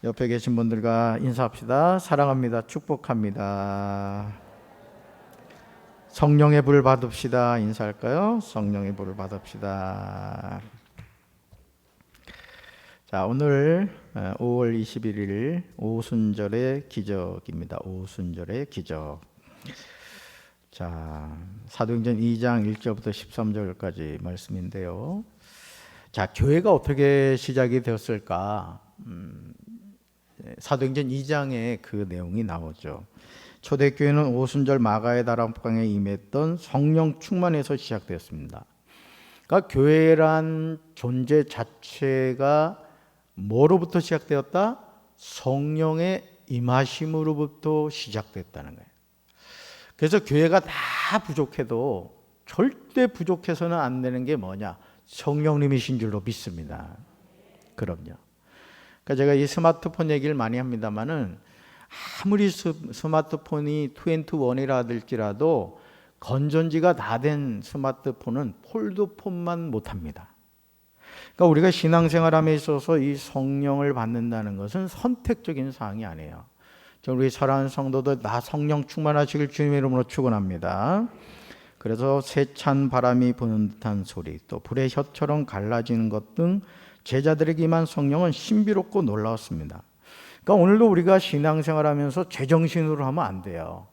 옆에 계신 분들과 인사합시다. 사랑합니다. 축복합니다. 성령의 불 받읍시다. 인사할까요? 성령의 불을 받읍시다. 자, 오늘 5월 21일 오순절의 기적입니다. 오순절의 기적. 자, 사도행전 2장 1절부터 13절까지 말씀인데요. 자, 교회가 어떻게 시작이 되었을까? 사도행전 2장에 그 내용이 나오죠. 초대교회는 오순절 마가의 다락방에 임했던 성령 충만에서 시작되었습니다. 그러니까 교회란 존재 자체가 뭐로부터 시작되었다? 성령의 임하심으로부터 시작됐다는 거예요. 그래서 교회가 다 부족해도 절대 부족해서는 안 되는 게 뭐냐? 성령님이신 줄로 믿습니다. 그럼요. 그러니까 제가 이 스마트폰 얘기를 많이 합니다만은 아무리 스마트폰이 2&1이라 할지라도 건전지가 다 된 스마트폰은 폴드폰만 못합니다. 그러니까 우리가 신앙생활함에 있어서 이 성령을 받는다는 것은 선택적인 사항이 아니에요. 우리 사랑하는 성도들 다 성령 충만하시길 주님의 이름으로 축원합니다. 그래서 세찬 바람이 부는 듯한 소리, 또 불의 혀처럼 갈라지는 것 등 제자들에게 임한 성령은 신비롭고 놀라웠습니다. 그러니까 오늘도 우리가 신앙생활하면서 제정신으로 하면 안 돼요.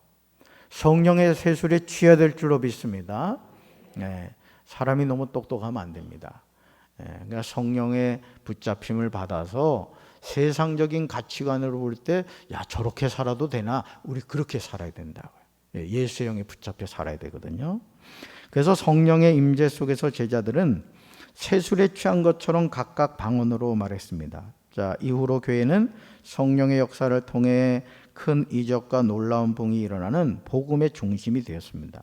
성령의 세술에 취해야 될 줄로 믿습니다. 사람이 너무 똑똑하면 안 됩니다. 그러니까 성령의 붙잡힘을 받아서 세상적인 가치관으로 볼 때, 야, 저렇게 살아도 되나? 우리 그렇게 살아야 된다고요. 예수의 영에 붙잡혀 살아야 되거든요. 그래서 성령의 임재 속에서 제자들은 세술에 취한 것처럼 각각 방언으로 말했습니다. 자, 이후로 교회는 성령의 역사를 통해 큰 이적과 놀라운 봉이 일어나는 복음의 중심이 되었습니다.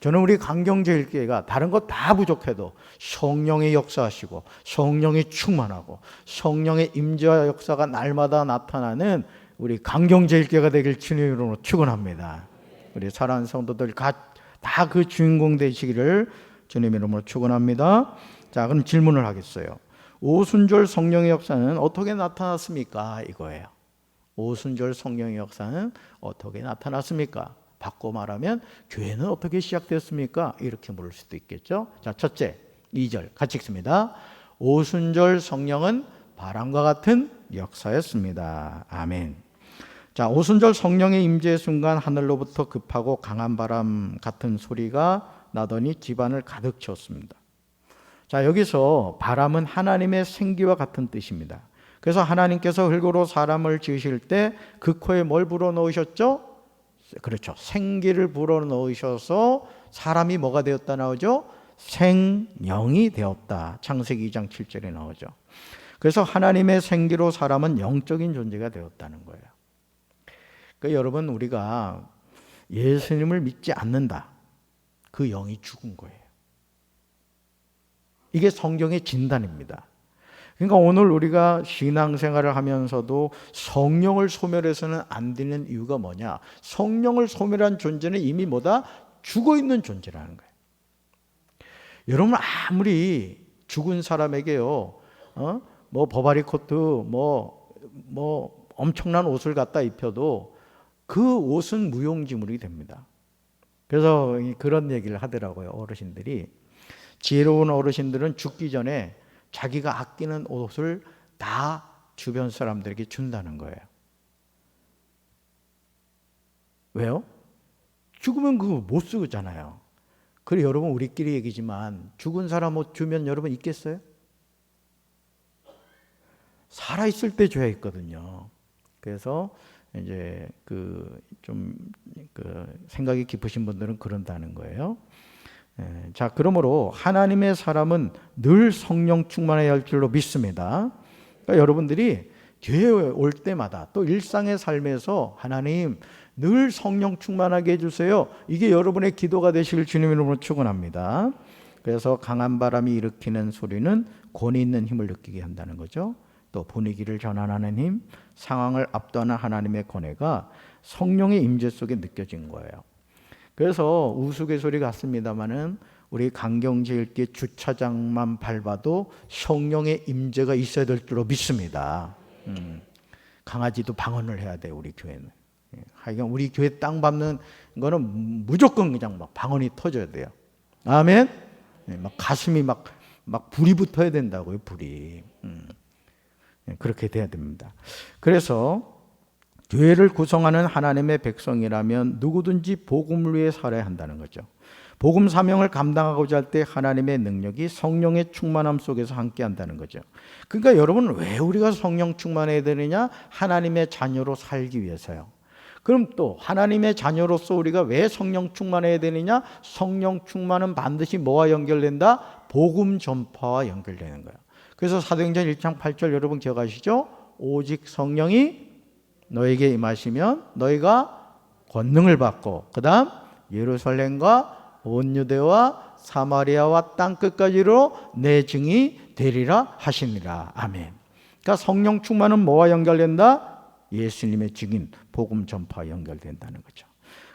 저는 우리 강경제일교회가 다른 것 다 부족해도 성령의 역사하시고 성령이 충만하고 성령의 임재와 역사가 날마다 나타나는 우리 강경제일교회가 되길 주님의 이름으로 축원합니다. 우리 사랑하는 성도들 다 그 주인공 되시기를 주님의 이름으로 축원합니다. 자, 그럼 질문을 하겠어요. 오순절 성령의 역사는 어떻게 나타났습니까? 이거예요. 오순절 성령의 역사는 어떻게 나타났습니까? 바꿔 말하면 교회는 어떻게 시작되었습니까? 이렇게 물을 수도 있겠죠. 자, 첫째, 2절 같이 읽습니다. 오순절 성령은 바람과 같은 역사였습니다. 아멘. 자, 오순절 성령의 임재의 순간 하늘로부터 급하고 강한 바람 같은 소리가 나더니 집안을 가득 채웠습니다. 자, 여기서 바람은 하나님의 생기와 같은 뜻입니다. 그래서 하나님께서 흙으로 사람을 지으실 때 그 코에 뭘 불어넣으셨죠? 그렇죠. 생기를 불어넣으셔서 사람이 뭐가 되었다 나오죠? 생명이 되었다. 창세기 2장 7절에 나오죠. 그래서 하나님의 생기로 사람은 영적인 존재가 되었다는 거예요. 그러니까 여러분, 우리가 예수님을 믿지 않는다. 그 영이 죽은 거예요. 이게 성경의 진단입니다. 그러니까 오늘 우리가 신앙생활을 하면서도 성령을 소멸해서는 안 되는 이유가 뭐냐? 성령을 소멸한 존재는 이미 뭐다? 죽어있는 존재라는 거예요. 여러분, 아무리 죽은 사람에게요, 뭐 버바리 코트, 뭐 엄청난 옷을 갖다 입혀도 그 옷은 무용지물이 됩니다. 그래서 그런 얘기를 하더라고요, 어르신들이. 지혜로운 어르신들은 죽기 전에 자기가 아끼는 옷을 다 주변 사람들에게 준다는 거예요. 왜요? 죽으면 그거 못 쓰잖아요. 그래, 여러분, 우리끼리 얘기지만 죽은 사람 옷 주면 여러분 있겠어요? 살아있을 때 줘야 있거든요. 그래서 이제 생각이 깊으신 분들은 그런다는 거예요. 자, 그러므로 하나님의 사람은 늘 성령 충만해야 할 줄로 믿습니다. 그러니까 여러분들이 교회에 올 때마다 또 일상의 삶에서 하나님 늘 성령 충만하게 해주세요. 이게 여러분의 기도가 되시길 주님의 이름으로 축원합니다. 그래서 강한 바람이 일으키는 소리는 권위 있는 힘을 느끼게 한다는 거죠. 또 분위기를 전환하는 힘, 상황을 압도하는 하나님의 권위가 성령의 임재 속에 느껴진 거예요. 그래서 우스갯소리 같습니다마는 우리 강경제일교회 주차장만 밟아도 성령의 임재가 있어야 될 줄로 믿습니다. 강아지도 방언을 해야 돼, 우리 교회는. 하여간 우리 교회 땅 밟는 거는 무조건 그냥 막 방언이 터져야 돼요. 아멘. 막 가슴이 막 불이 붙어야 된다고요, 불이. 그렇게 돼야 됩니다. 그래서 교회를 구성하는 하나님의 백성이라면 누구든지 복음을 위해 살아야 한다는 거죠. 복음 사명을 감당하고자 할 때 하나님의 능력이 성령의 충만함 속에서 함께 한다는 거죠. 그러니까 여러분, 왜 우리가 성령 충만해야 되느냐? 하나님의 자녀로 살기 위해서요. 그럼 또 하나님의 자녀로서 우리가 왜 성령 충만해야 되느냐? 성령 충만은 반드시 뭐와 연결된다? 복음 전파와 연결되는 거예요. 그래서 사도행전 1장 8절 여러분 기억하시죠? 오직 성령이 너에게 임하시면 너희가 권능을 받고 그 다음 예루살렘과 온 유대와 사마리아와 땅끝까지로 내 증이 되리라 하시니라. 아멘. 그러니까 성령 충만은 뭐와 연결된다? 예수님의 증인 복음 전파와 연결된다는 거죠.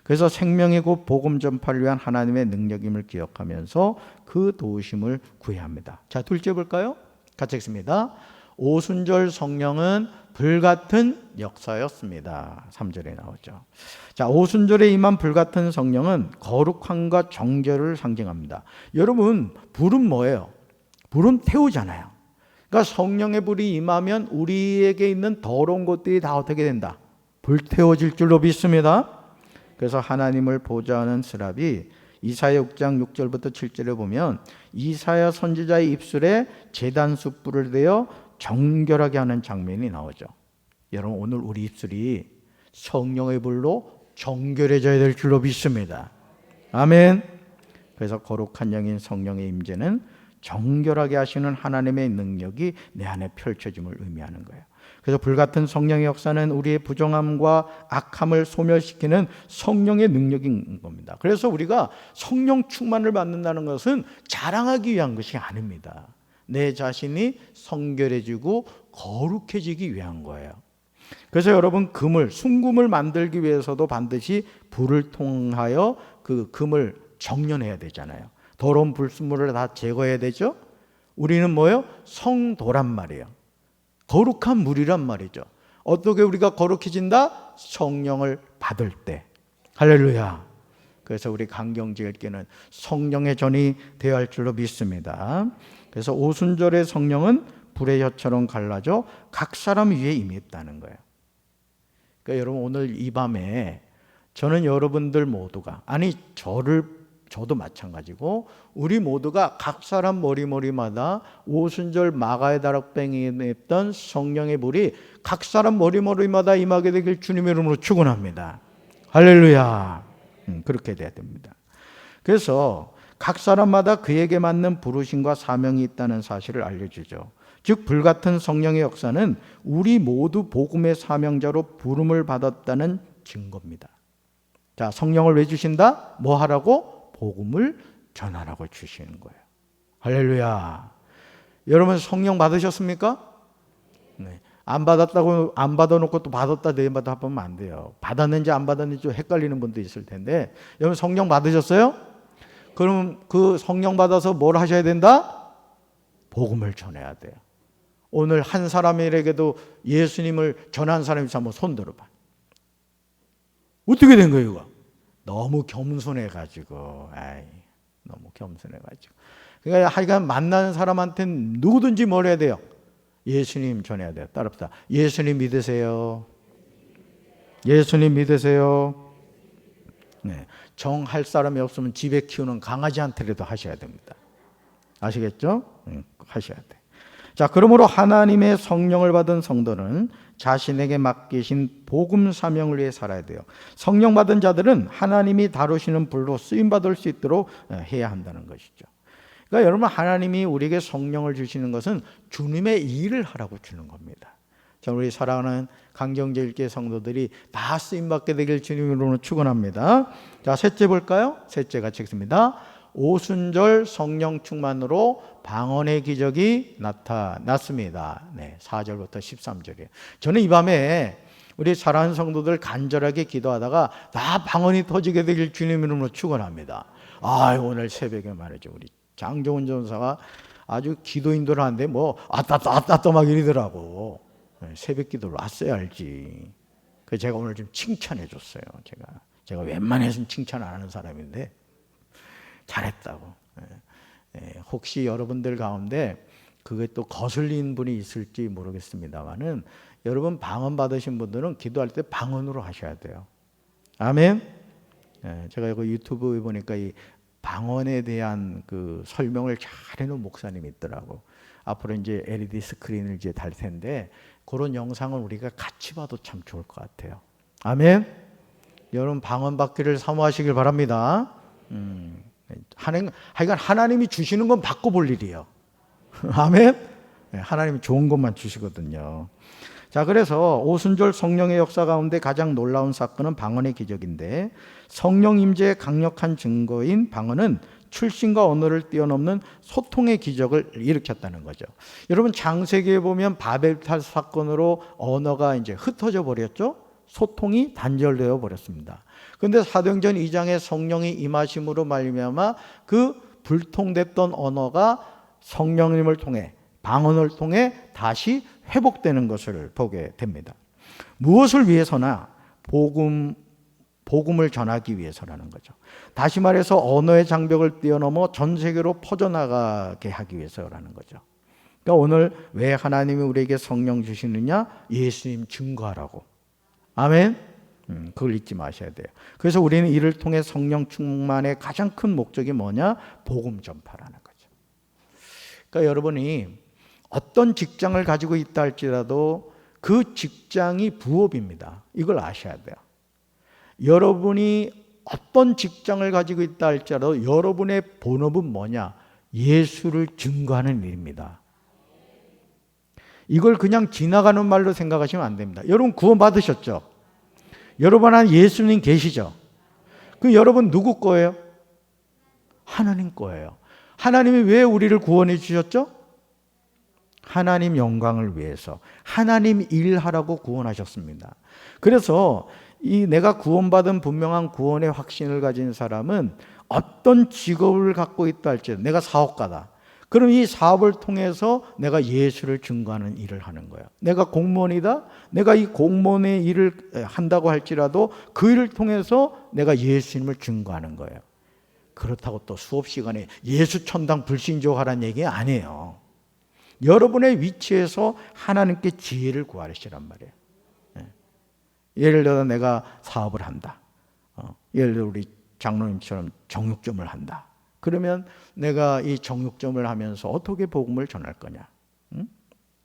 그래서 생명이고 복음 전파를 위한 하나님의 능력임을 기억하면서 그 도우심을 구해야 합니다. 자, 둘째 볼까요? 같이 읽습니다. 오순절 성령은 불같은 역사였습니다. 3절에 나오죠. 자, 오순절에 임한 불같은 성령은 거룩함과 정결을 상징합니다. 여러분, 불은 뭐예요? 불은 태우잖아요. 그러니까 성령의 불이 임하면 우리에게 있는 더러운 것들이 다 어떻게 된다? 불태워질 줄로 믿습니다. 그래서 하나님을 보좌하는 스랍이 이사야 6장 6절부터 7절에 보면 이사야 선지자의 입술에 제단 숯불을 대어 정결하게 하는 장면이 나오죠. 여러분, 오늘 우리 입술이 성령의 불로 정결해져야 될 줄로 믿습니다. 아멘. 그래서 거룩한 영인 성령의 임재는 정결하게 하시는 하나님의 능력이 내 안에 펼쳐짐을 의미하는 거예요. 그래서 불같은 성령의 역사는 우리의 부정함과 악함을 소멸시키는 성령의 능력인 겁니다. 그래서 우리가 성령 충만을 받는다는 것은 자랑하기 위한 것이 아닙니다. 내 자신이 성결해지고 거룩해지기 위한 거예요. 그래서 여러분, 순금을 만들기 위해서도 반드시 불을 통하여 그 금을 정련해야 되잖아요. 더러운 불순물을 다 제거해야 되죠. 우리는 뭐예요? 성도란 말이에요. 거룩한 물이란 말이죠. 어떻게 우리가 거룩해진다? 성령을 받을 때. 할렐루야. 그래서 우리 강경지교회는 성령의 전이 되어야 할 줄로 믿습니다. 그래서 오순절의 성령은 불의 혀처럼 갈라져 각 사람 위에 임했다는 거예요. 그러니까 여러분, 오늘 이 밤에 저는 여러분들 모두가, 아니 저도 마찬가지고 우리 모두가 각 사람 머리마다 오순절 마가의 다락방에 임했던 성령의 불이 각 사람 머리마다 임하게 되길 주님의 이름으로 축원합니다. 할렐루야. 그렇게 돼야 됩니다. 그래서 각 사람마다 그에게 맞는 부르심과 사명이 있다는 사실을 알려주죠. 즉 불같은 성령의 역사는 우리 모두 복음의 사명자로 부름을 받았다는 증거입니다. 자, 성령을 왜 주신다? 뭐 하라고? 복음을 전하라고 주시는 거예요. 할렐루야. 여러분, 성령 받으셨습니까? 네. 안 받아놓고 또 받았다 내일마다 하면 안 돼요. 받았는지 안 받았는지 좀 헷갈리는 분도 있을 텐데, 여러분 성령 받으셨어요? 그럼 그 성령 받아서 뭘 하셔야 된다? 복음을 전해야 돼요. 오늘 한 사람에게도 예수님을 전한 사람이 있어 한번 손 들어봐. 어떻게 된 거예요, 이거? 너무 겸손해가지고, 너무 겸손해가지고. 그러니까 하여간 만나는 사람한테는 누구든지 뭘 해야 돼요? 예수님 전해야 돼요. 따릅시다. 예수님 믿으세요. 예수님 믿으세요. 네. 정할 사람이 없으면 집에 키우는 강아지한테라도 하셔야 됩니다. 아시겠죠? 하셔야 돼. 자, 그러므로 하나님의 성령을 받은 성도는 자신에게 맡기신 복음 사명을 위해 살아야 돼요. 성령 받은 자들은 하나님이 다루시는 불로 쓰임 받을 수 있도록 해야 한다는 것이죠. 그러니까 여러분, 하나님이 우리에게 성령을 주시는 것은 주님의 일을 하라고 주는 겁니다. 자, 우리 사랑하는 강경제일교회 성도들이 다 쓰임 받게 되길 주님으로 축원합니다. 자, 셋째 볼까요? 셋째 같이 읽습니다. 오순절 성령 충만으로 방언의 기적이 나타났습니다. 네, 4절부터 13절이에요. 저는 이 밤에 우리 사랑하는 성도들 간절하게 기도하다가 다 방언이 터지게 되길 주님 이름으로 축원합니다. 오늘 새벽에 말이죠, 우리 장종훈 전사가 아주 기도 인도를 하는데 아따 막 이러더라고. 새벽 기도를 왔어야 알지. 그래서 제가 오늘 좀 칭찬해 줬어요. 제가 웬만해서는 칭찬 안 하는 사람인데 잘했다고. 혹시 여러분들 가운데 그게 또 거슬린 분이 있을지 모르겠습니다만은 여러분 방언 받으신 분들은 기도할 때 방언으로 하셔야 돼요. 아멘. 제가 이거 유튜브에 보니까 이 방언에 대한 그 설명을 잘 해놓은 목사님이 있더라고. 앞으로 이제 LED 스크린을 이제 달 텐데 그런 영상을 우리가 같이 봐도 참 좋을 것 같아요. 아멘. 여러분 방언 받기를 사모하시길 바랍니다. 하여간 하나님이 주시는 건 받고 볼 일이에요. 아멘. 하나님이 좋은 것만 주시거든요. 자, 그래서 오순절 성령의 역사 가운데 가장 놀라운 사건은 방언의 기적인데, 성령 임재의 강력한 증거인 방언은 출신과 언어를 뛰어넘는 소통의 기적을 일으켰다는 거죠. 여러분 창세기에 보면 바벨탑 사건으로 언어가 이제 흩어져 버렸죠. 소통이 단절되어 버렸습니다. 그런데 사도행전 2장에 성령이 임하심으로 말미암아 그 불통됐던 언어가 성령님을 통해 방언을 통해 다시 회복되는 것을 보게 됩니다. 무엇을 위해서나 복음을 전하기 위해서라는 거죠. 다시 말해서 언어의 장벽을 뛰어넘어 전 세계로 퍼져나가게 하기 위해서라는 거죠. 그러니까 오늘 왜 하나님이 우리에게 성령 주시느냐? 예수님 증거하라고. 아멘. 그걸 잊지 마셔야 돼요. 그래서 우리는 이를 통해 성령 충만의 가장 큰 목적이 뭐냐? 복음 전파라는 거죠. 그러니까 여러분이 어떤 직장을 가지고 있다 할지라도 그 직장이 부업입니다. 이걸 아셔야 돼요. 여러분이 어떤 직장을 가지고 있다 할지라도 여러분의 본업은 뭐냐? 예수를 증거하는 일입니다. 이걸 그냥 지나가는 말로 생각하시면 안 됩니다. 여러분 구원 받으셨죠? 여러분 안에 예수님 계시죠? 그 여러분 누구 거예요? 하나님 거예요. 하나님이 왜 우리를 구원해 주셨죠? 하나님 영광을 위해서, 하나님 일하라고 구원하셨습니다. 그래서 이 내가 구원받은 분명한 구원의 확신을 가진 사람은 어떤 직업을 갖고 있다 할지라도, 내가 사업가다. 그럼 이 사업을 통해서 내가 예수를 증거하는 일을 하는 거예요. 내가 공무원이다. 내가 이 공무원의 일을 한다고 할지라도 그 일을 통해서 내가 예수님을 증거하는 거예요. 그렇다고 또 수업 시간에 예수 천당 불신조하라는 얘기 아니에요. 여러분의 위치에서 하나님께 지혜를 구하시란 말이에요. 예를 들어 내가 사업을 한다. 예를 들어 우리 장로님처럼 정육점을 한다. 그러면 내가 이 정육점을 하면서 어떻게 복음을 전할 거냐?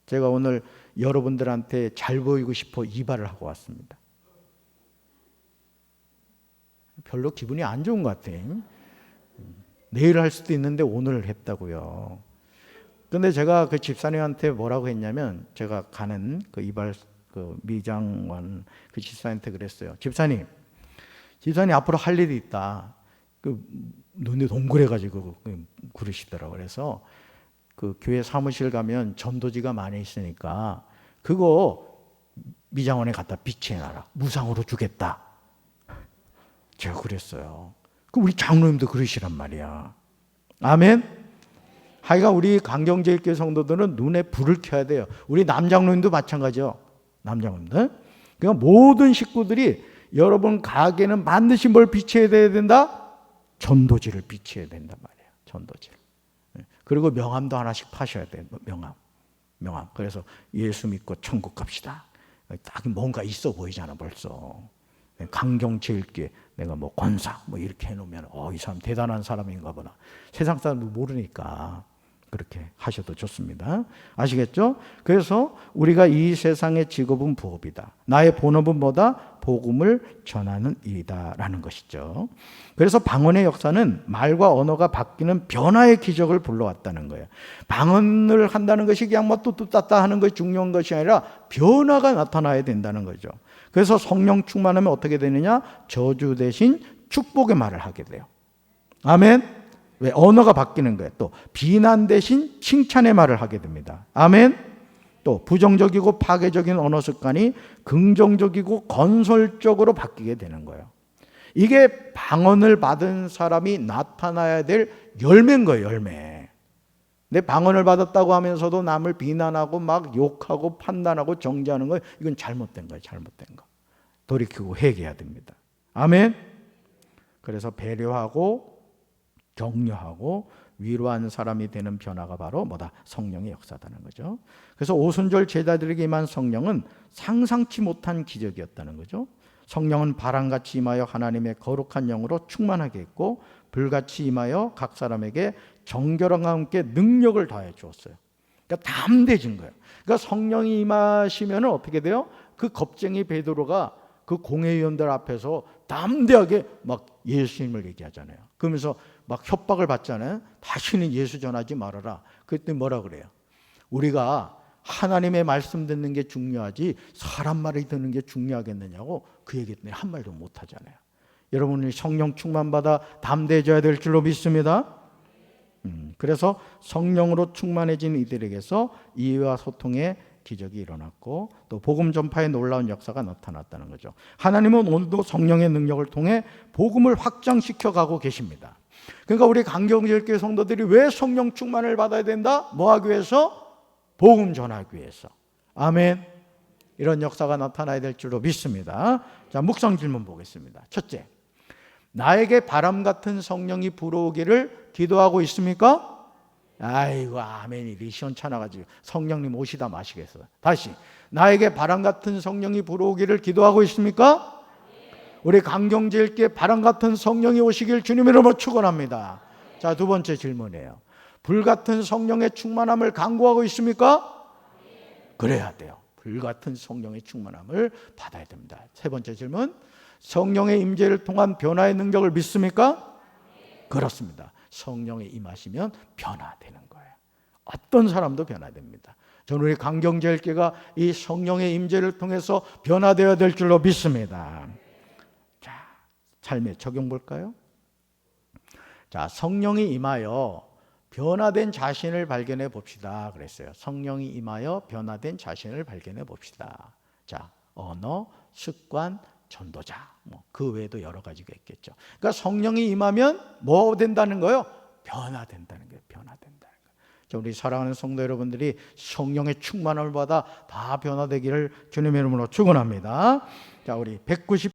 제가 오늘 여러분들한테 잘 보이고 싶어 이발을 하고 왔습니다. 별로 기분이 안 좋은 것 같아요. 내일 할 수도 있는데 오늘 했다고요. 근데 제가 그 집사님한테 뭐라고 했냐면, 제가 가는 그 이발 그 미장원 그 집사님한테 그랬어요. 집사님 앞으로 할 일이 있다. 그 눈이 동그래가지고 그러시더라고요. 그래서 그 교회 사무실 가면 전도지가 많이 있으니까 그거 미장원에 갖다 비치해놔라. 무상으로 주겠다. 제가 그랬어요. 그 우리 장로님도 그러시란 말이야. 아멘. 하여간 우리 강경제일교회 성도들은 눈에 불을 켜야 돼요. 우리 남장로님도 마찬가지죠. 남장로님들. 그러니까 모든 식구들이 여러분 가게는 반드시 뭘 비치해야 된다? 전도지를 비치해야 된단 말이에요. 전도지를. 그리고 명함도 하나씩 파셔야 돼요. 명함. 그래서 예수 믿고 천국 갑시다. 딱 뭔가 있어 보이잖아 벌써. 강경제일교회 내가 뭐 권사 뭐 이렇게 해놓으면 이 사람 대단한 사람인가 보다. 세상 사람도 모르니까 그렇게 하셔도 좋습니다. 아시겠죠? 그래서 우리가 이 세상의 직업은 부업이다. 나의 본업은 뭐다? 복음을 전하는 일이다라는 것이죠. 그래서 방언의 역사는 말과 언어가 바뀌는 변화의 기적을 불러왔다는 거예요. 방언을 한다는 것이 그냥 뭐 뚜뚜따따 하는 것이 중요한 것이 아니라 변화가 나타나야 된다는 거죠. 그래서 성령 충만하면 어떻게 되느냐? 저주 대신 축복의 말을 하게 돼요. 아멘. 왜? 언어가 바뀌는 거예요. 또 비난 대신 칭찬의 말을 하게 됩니다. 아멘. 또 부정적이고 파괴적인 언어 습관이 긍정적이고 건설적으로 바뀌게 되는 거예요. 이게 방언을 받은 사람이 나타나야 될 열매인 거예요. 열매. 내 방언을 받았다고 하면서도 남을 비난하고 막 욕하고 판단하고 정죄하는 거, 이건 잘못된 거예요. 잘못된 거. 돌이키고 회개해야 됩니다. 아멘. 그래서 배려하고 격려하고 위로하는 사람이 되는 변화가 바로 뭐다? 성령의 역사다는 거죠. 그래서 오순절 제자들에게 임한 성령은 상상치 못한 기적이었다는 거죠. 성령은 바람같이 임하여 하나님의 거룩한 영으로 충만하게 했고 불같이 임하여 각 사람에게 정결함과 함께 능력을 더해 주었어요. 그러니까 담대해진 거예요. 그러니까 성령이 임하시면 어떻게 돼요? 그 겁쟁이 베드로가 그 공회의원들 앞에서 담대하게 막 예수님을 얘기하잖아요. 그러면서 막 협박을 받잖아요. 다시는 예수 전하지 말아라. 그때 뭐라 그래요? 우리가 하나님의 말씀 듣는 게 중요하지 사람 말을 듣는 게 중요하겠느냐고 그 얘기했더니 한 말도 못 하잖아요. 여러분이 성령 충만받아 담대해져야 될 줄로 믿습니다. 그래서 성령으로 충만해진 이들에게서 이해와 소통의 기적이 일어났고 또 복음 전파의 놀라운 역사가 나타났다는 거죠. 하나님은 오늘도 성령의 능력을 통해 복음을 확장시켜 가고 계십니다. 그러니까 우리 강경제일교회 성도들이 왜 성령 충만을 받아야 된다? 뭐 하기 위해서? 복음 전하기 위해서. 아멘. 이런 역사가 나타나야 될 줄로 믿습니다. 자, 묵상 질문 보겠습니다. 첫째, 나에게 바람 같은 성령이 불어오기를 기도하고 있습니까? 아이고 아멘이 시원찮아가지고 성령님 오시다 마시겠어. 다시, 나에게 바람 같은 성령이 불어오기를 기도하고 있습니까? 우리 강경제일교회 바람 같은 성령이 오시길 주님 이름으로 축원합니다. 자, 두 번째 질문이에요. 불 같은 성령의 충만함을 간구하고 있습니까? 그래야 돼요. 불 같은 성령의 충만함을 받아야 됩니다. 세 번째 질문, 성령의 임재를 통한 변화의 능력을 믿습니까? 그렇습니다. 성령이 임하시면 변화되는 거예요. 어떤 사람도 변화됩니다. 저는 우리 강경제일교회가 이 성령의 임재를 통해서 변화되어야 될 줄로 믿습니다. 자, 삶에 적용 볼까요? 자, 성령이 임하여 변화된 자신을 발견해 봅시다 그랬어요. 성령이 임하여 변화된 자신을 발견해 봅시다. 자, 언어, 습관, 전도자, 그 외에도 여러 가지가 있겠죠. 그러니까 성령이 임하면 뭐 된다는 거예요? 변화된다는 거예요. 변화된다는 거예요. 자, 우리 사랑하는 성도 여러분들이 성령의 충만함을 받아 다 변화되기를 주님의 이름으로 축원합니다. 자, 우리 190